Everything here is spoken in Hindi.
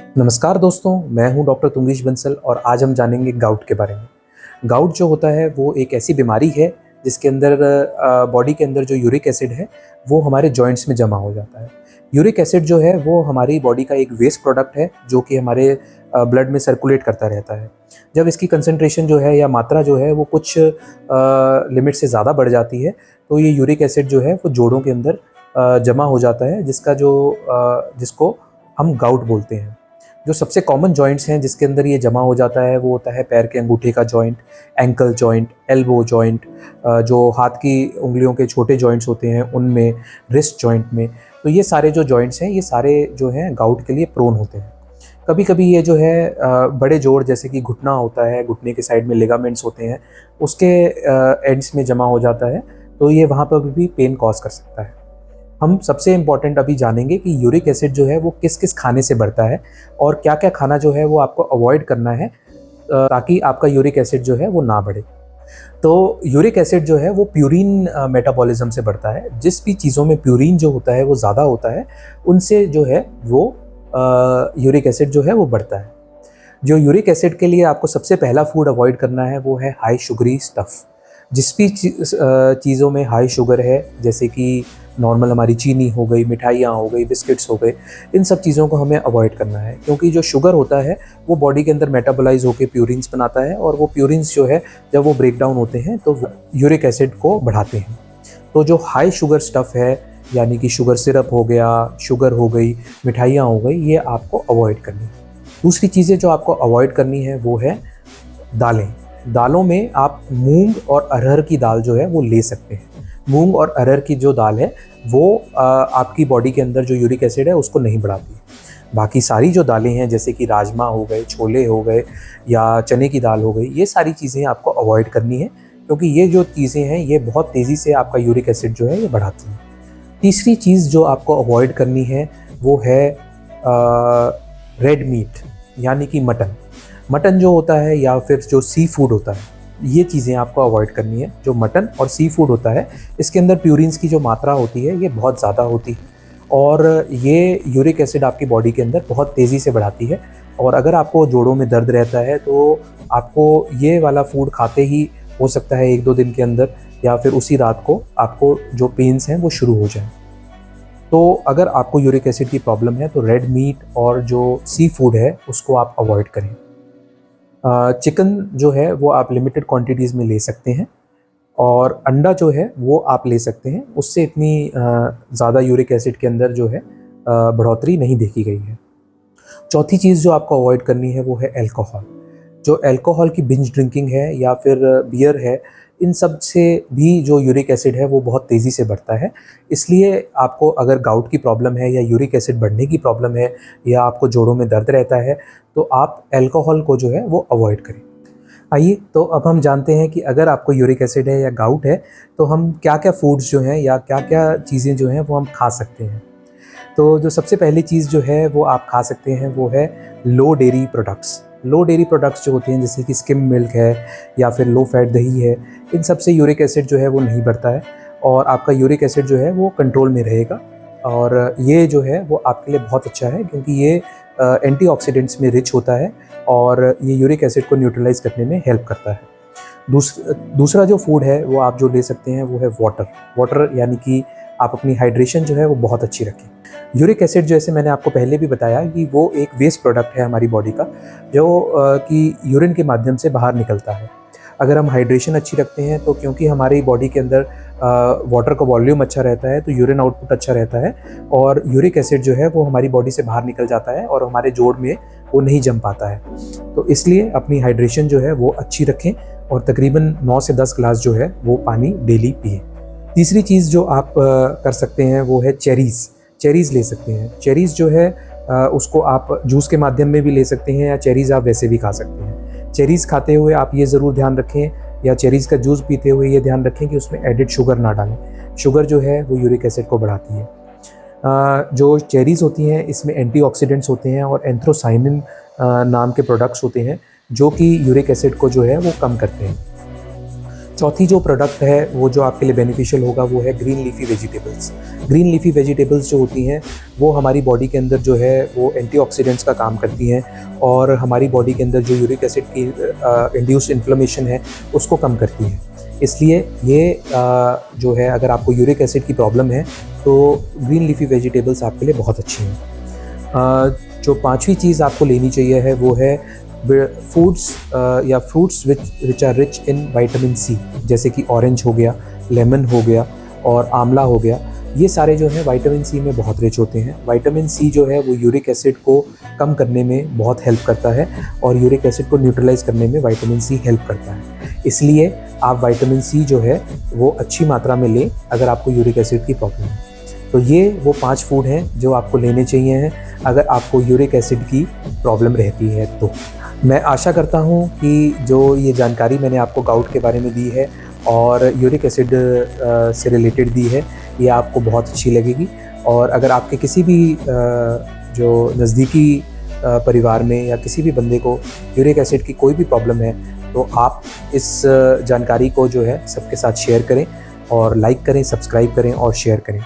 नमस्कार दोस्तों, मैं हूं डॉक्टर तुंगीश बंसल और आज हम जानेंगे गाउट के बारे में। गाउट जो होता है वो एक ऐसी बीमारी है जिसके अंदर बॉडी के अंदर जो यूरिक एसिड है वो हमारे जॉइंट्स में जमा हो जाता है। यूरिक एसिड जो है वो हमारी बॉडी का एक वेस्ट प्रोडक्ट है जो कि हमारे ब्लड में सर्कुलेट करता रहता है। जब इसकी कंसंट्रेशन जो है या मात्रा जो है वो कुछ लिमिट से ज़्यादा बढ़ जाती है तो ये यूरिक एसिड जो है वो जोड़ों के अंदर जमा हो जाता है, जिसको हम गाउट बोलते हैं। जो सबसे कॉमन जॉइंट्स हैं जिसके अंदर ये जमा हो जाता है वो होता है पैर के अंगूठे का joint, ankle joint, elbow joint, जो हाथ की उंगलियों के छोटे जॉइंट्स होते हैं उनमें, रिस्ट जॉइंट में। तो ये सारे जो जॉइंट्स हैं ये सारे जो हैं गाउट के लिए प्रोन होते हैं। कभी कभी ये जो है बड़े जोड़ जैसे कि घुटना होता है, घुटने के साइड में लिगामेंट्स होते हैं, उसके एंड्स में जमा हो जाता है, तो ये वहाँ पर भी पेन कॉज कर सकता है। हम सबसे इम्पॉर्टेंट अभी जानेंगे कि यूरिक एसिड जो है वो किस किस खाने से बढ़ता है और क्या क्या खाना जो है वो आपको अवॉइड करना है ताकि आपका यूरिक एसिड जो है वो ना बढ़े। तो यूरिक एसिड जो है वो प्यूरिन मेटाबॉलिज्म से बढ़ता है। जिस भी चीज़ों में प्यूरिन जो होता है वो ज़्यादा होता है उनसे जो है वो यूरिक एसिड जो है वो बढ़ता है। जो यूरिक एसिड के लिए आपको सबसे पहला फूड अवॉइड करना है वो है हाई शुगरी स्टफ़। जिस भी चीज़ों में हाई शुगर है, जैसे कि नॉर्मल हमारी चीनी हो गई, मिठाइयाँ हो गई, बिस्किट्स हो गए, इन सब चीज़ों को हमें अवॉइड करना है, क्योंकि जो शुगर होता है वो बॉडी के अंदर मेटाबोलाइज होकर प्यूरिन्स बनाता है और वो प्यूरिन्स जो है जब वो ब्रेक डाउन होते हैं तो यूरिक एसिड को बढ़ाते हैं। तो जो हाई शुगर स्टफ़ है, यानी कि शुगर सिरप हो गया, शुगर हो गई, मिठाइयाँ हो गई, ये आपको अवॉइड करनी है। दूसरी चीज़ें जो आपको अवॉइड करनी है वो है दालें। दालों में आप मूंग और अरहर की दाल जो है वो ले सकते हैं। मूंग और अरहर की जो दाल है वो आपकी बॉडी के अंदर जो यूरिक एसिड है उसको नहीं बढ़ाती है। बाकी सारी जो दालें हैं जैसे कि राजमा हो गए, छोले हो गए या चने की दाल हो गई, ये सारी चीज़ें आपको अवॉइड करनी है, क्योंकि ये जो चीज़ें हैं ये बहुत तेज़ी से आपका यूरिक एसिड जो है ये बढ़ाती हैं। तीसरी चीज़ जो आपको अवॉइड करनी है वो है रेड मीट, यानी कि मटन। मटन जो होता है या फिर जो सी फूड होता है, ये चीज़ें आपको अवॉइड करनी है। जो मटन और सी फूड होता है इसके अंदर प्यूरिन्स की जो मात्रा होती है ये बहुत ज़्यादा होती है और ये यूरिक एसिड आपकी बॉडी के अंदर बहुत तेज़ी से बढ़ाती है। और अगर आपको जोड़ों में दर्द रहता है तो आपको ये वाला फूड खाते ही हो सकता है 1-2 दिन के अंदर या फिर उसी रात को आपको जो पेन्स हैं वो शुरू हो जाए। तो अगर आपको यूरिक एसिड की प्रॉब्लम है तो रेड मीट और जो सी फूड है उसको आप अवॉइड करें। चिकन जो है वो आप लिमिटेड क्वांटिटीज़ में ले सकते हैं और अंडा जो है वो आप ले सकते हैं, उससे इतनी ज़्यादा यूरिक एसिड के अंदर जो है बढ़ोतरी नहीं देखी गई है। चौथी चीज़ जो आपको अवॉइड करनी है वो है अल्कोहल। जो अल्कोहल की बिंज ड्रिंकिंग है या फिर बियर है, इन सब से भी जो यूरिक एसिड है वो बहुत तेज़ी से बढ़ता है। इसलिए आपको अगर गाउट की प्रॉब्लम है या यूरिक एसिड बढ़ने की प्रॉब्लम है या आपको जोड़ों में दर्द रहता है तो आप अल्कोहल को जो है वो अवॉइड करें। आइए तो अब हम जानते हैं कि अगर आपको यूरिक एसिड है या गाउट है तो हम क्या क्या फूड्स जो हैं या क्या क्या चीज़ें जो हैं वो हम खा सकते हैं। तो जो सबसे पहली चीज़ जो है वो आप खा सकते हैं वो है लो डेयरी प्रोडक्ट्स। लो डेयरी प्रोडक्ट्स जो होते हैं जैसे कि स्किम मिल्क है या फिर लो फैट दही है, इन सब से यूरिक एसिड जो है वो नहीं बढ़ता है और आपका यूरिक एसिड जो है वो कंट्रोल में रहेगा। और ये जो है वो आपके लिए बहुत अच्छा है क्योंकि ये एंटीऑक्सीडेंट्स में रिच होता है और ये यूरिक एसिड को न्यूट्रलाइज करने में हेल्प करता है। दूसरा जो फूड है वो आप जो ले सकते हैं वो है वाटर, यानी कि आप अपनी हाइड्रेशन जो है वो बहुत अच्छी रखें। यूरिक एसिड जैसे मैंने आपको पहले भी बताया कि वो एक वेस्ट प्रोडक्ट है हमारी बॉडी का, जो कि यूरिन के माध्यम से बाहर निकलता है। अगर हम हाइड्रेशन अच्छी रखते हैं तो क्योंकि हमारी बॉडी के अंदर वाटर का वॉल्यूम अच्छा रहता है तो यूरिन आउटपुट अच्छा रहता है और यूरिक एसिड जो है वो हमारी बॉडी से बाहर निकल जाता है और हमारे जोड़ में वो नहीं जम पाता है। तो इसलिए अपनी हाइड्रेशन जो है वो अच्छी रखें और तकरीबन 9 से 10 ग्लास जो है वो पानी डेली पिएं। तीसरी चीज़ जो आप कर सकते हैं वो है चेरीज़ ले सकते हैं। चेरीज़ जो है उसको आप जूस के माध्यम में भी ले सकते हैं या चेरीज़ आप वैसे भी खा सकते हैं। चेरीज़ खाते हुए आप ये ज़रूर ध्यान रखें या चेरीज़ का जूस पीते हुए ये ध्यान रखें कि उसमें एडिड शुगर ना डालें। शुगर जो है वो यूरिक एसिड को बढ़ाती है। जो चेरीज़ होती हैं इसमें एंटीऑक्सीडेंट्स होते हैं और एंथ्रोसाइनिन नाम के प्रोडक्ट्स होते हैं जो कि यूरिक एसिड को जो है वो कम करते हैं। चौथी जो प्रोडक्ट है वो जो आपके लिए बेनिफिशियल होगा वो है green leafy vegetables. Green leafy vegetables जो होती हैं वो हमारी बॉडी के अंदर जो है वो एंटीऑक्सीडेंट्स का काम करती हैं और हमारी बॉडी के अंदर जो यूरिक एसिड की इंड्यूस्ड इन्फ्लेमेशन है उसको कम करती हैं। इसलिए ये जो है अगर आपको यूरिक एसिड की प्रॉब्लम है तो ग्रीन लीफी वेजिटेबल्स आपके लिए बहुत अच्छी हैं। जो पांचवी चीज़ आपको लेनी चाहिए है वो है फूड्स या fruits which are rich in vitamin C, जैसे कि ऑरेंज हो गया, लेमन हो गया और आंवला हो गया। ये सारे जो हैं विटामिन सी में बहुत रिच होते हैं। विटामिन सी जो है वो यूरिक एसिड को कम करने में बहुत हेल्प करता है और यूरिक एसिड को न्यूट्रलाइज करने में विटामिन सी हेल्प करता है। इसलिए आप विटामिन सी जो है वो अच्छी मात्रा में लें अगर आपको यूरिक एसिड की प्रॉब्लम है। तो ये वो 5 फूड हैं जो आपको लेने चाहिए हैं अगर आपको यूरिक एसिड की प्रॉब्लम रहती है। तो मैं आशा करता हूँ कि जो ये जानकारी मैंने आपको गाउट के बारे में दी है और यूरिक एसिड से रिलेटेड दी है, ये आपको बहुत अच्छी लगेगी। और अगर आपके किसी भी जो नज़दीकी परिवार में या किसी भी बंदे को यूरिक एसिड की कोई भी प्रॉब्लम है तो आप इस जानकारी को जो है सबके साथ शेयर करें और लाइक करें, सब्सक्राइब करें और शेयर करें।